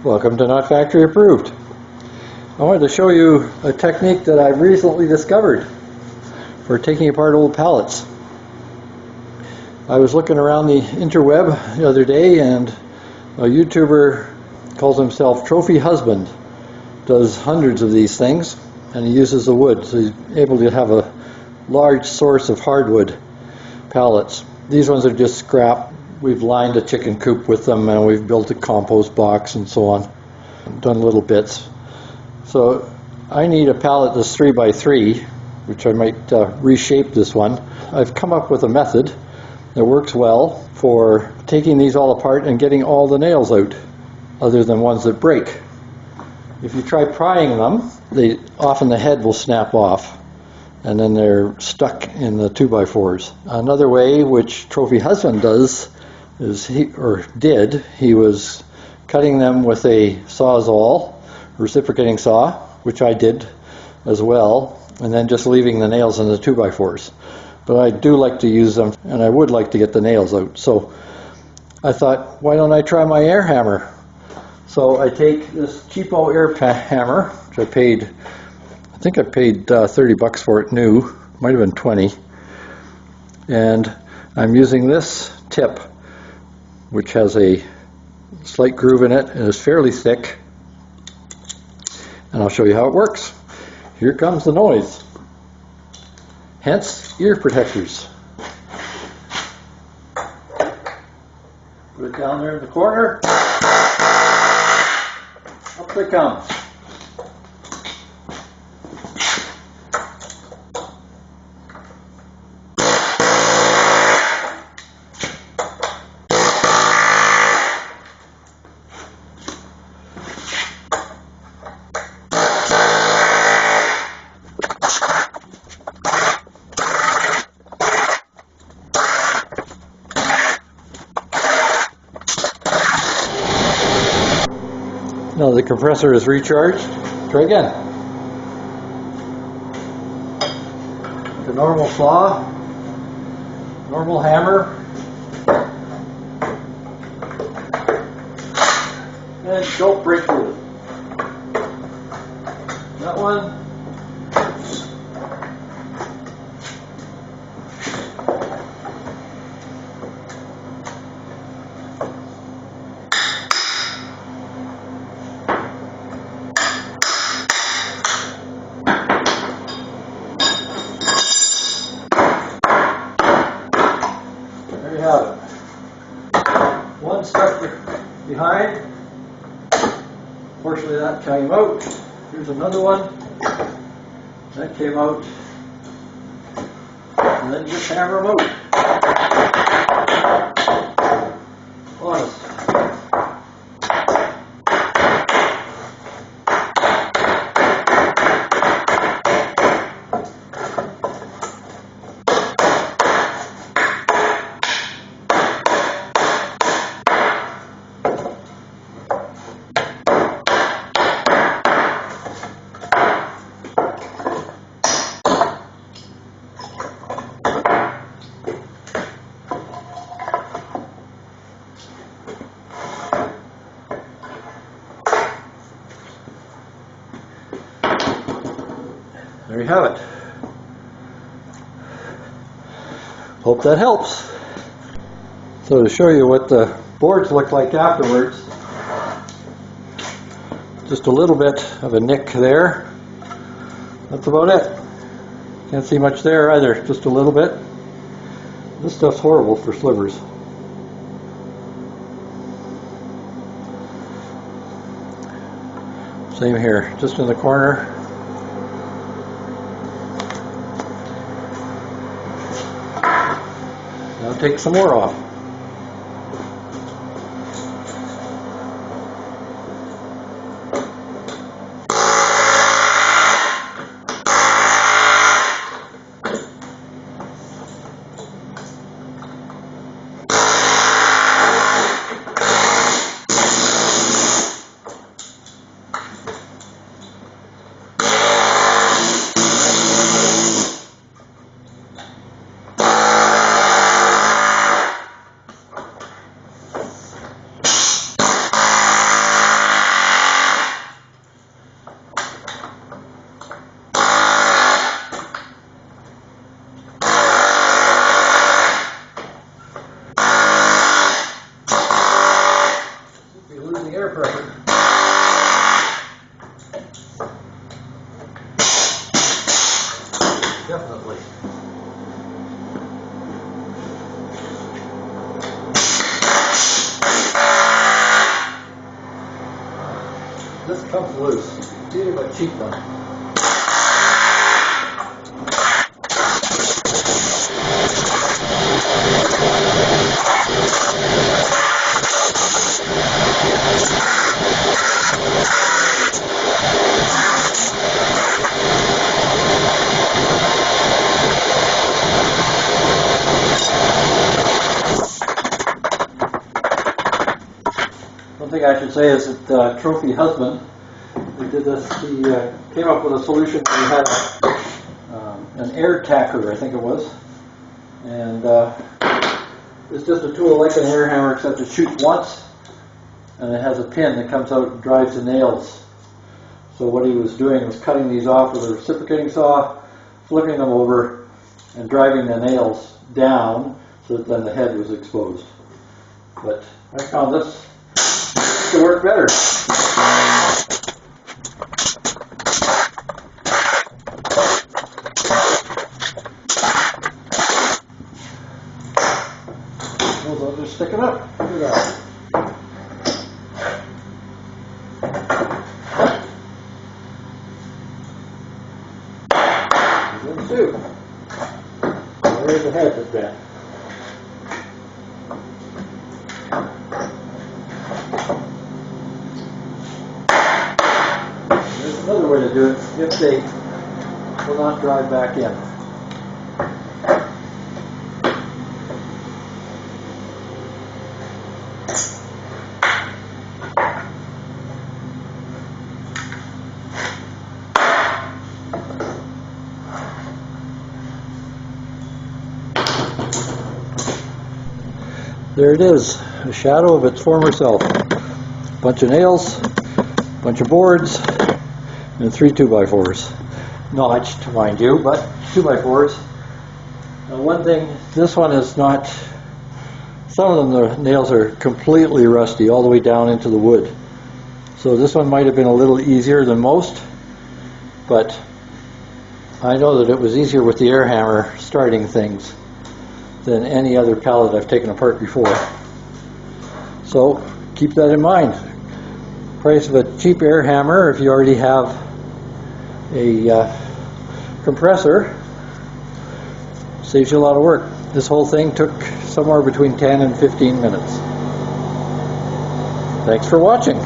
Welcome to Not Factory Approved. I wanted to show you a technique that I've recently discovered for taking apart old pallets. I was looking around the interweb the other day, and a YouTuber calls himself Trophy Husband, does hundreds of these things, and he uses the wood, so he's able to have a large source of hardwood pallets. These ones are just scrap. We've lined a chicken coop with them, and we've built a compost box and so on, done little bits. So I need a pallet that's 3x3, which I might reshape this one. I've come up with a method that works well for taking these all apart and getting all the nails out, other than ones that break. If you try prying them, often the head will snap off, and then they're stuck in the 2x4s. Another way, which Trophy Husband does, is he was cutting them with a Sawzall reciprocating saw, which I did as well, and then just leaving the nails in the 2x4s. But I do like to use them, and I would like to get the nails out. So I thought, why don't I try my air hammer? So I take this cheapo air hammer, which I think I paid 30 bucks for it new, might have been 20. And I'm using this tip, which has a slight groove in it and is fairly thick. And I'll show you how it works. Here comes the noise. Hence, ear protectors. Put it down there in the corner. Up they come. Now the compressor is recharged. Try again. The normal saw, normal hammer, and don't break through it. That one. There you have it. One stuck behind. Fortunately that came out. Here's another one. That came out. And then just hammer them out. Honest. There you have it. Hope that helps. So to show you what the boards look like afterwards, just a little bit of a nick there. That's about it. Can't see much there either, just a little bit. This stuff's horrible for slivers. Same here, just in the corner. Now take some more off. just comes loose. Bit of a cheap one. One thing I should say is that Trophy husband who did this, he came up with a solution where he had an air tacker, I think it was, and it's just a tool like an air hammer except it shoots once and it has a pin that comes out and drives the nails. So what he was doing was cutting these off with a reciprocating saw, flipping them over and driving the nails down so that then the head was exposed. But I found this to work better. I'll just stick it up. Look at that. There's two. There's the head of that. There's another way to do it if they will not drive back in. There it is, a shadow of its former self. Bunch of nails, bunch of boards, and 3 2x4s. Notched, mind you, but 2x4s. Now one thing, this one is not, some of them the nails are completely rusty all the way down into the wood. So this one might have been a little easier than most, but I know that it was easier with the air hammer starting things than any other pallet I've taken apart before. So keep that in mind. Price of a cheap air hammer, if you already have a compressor, saves you a lot of work. This whole thing took somewhere between 10 and 15 minutes. Thanks for watching.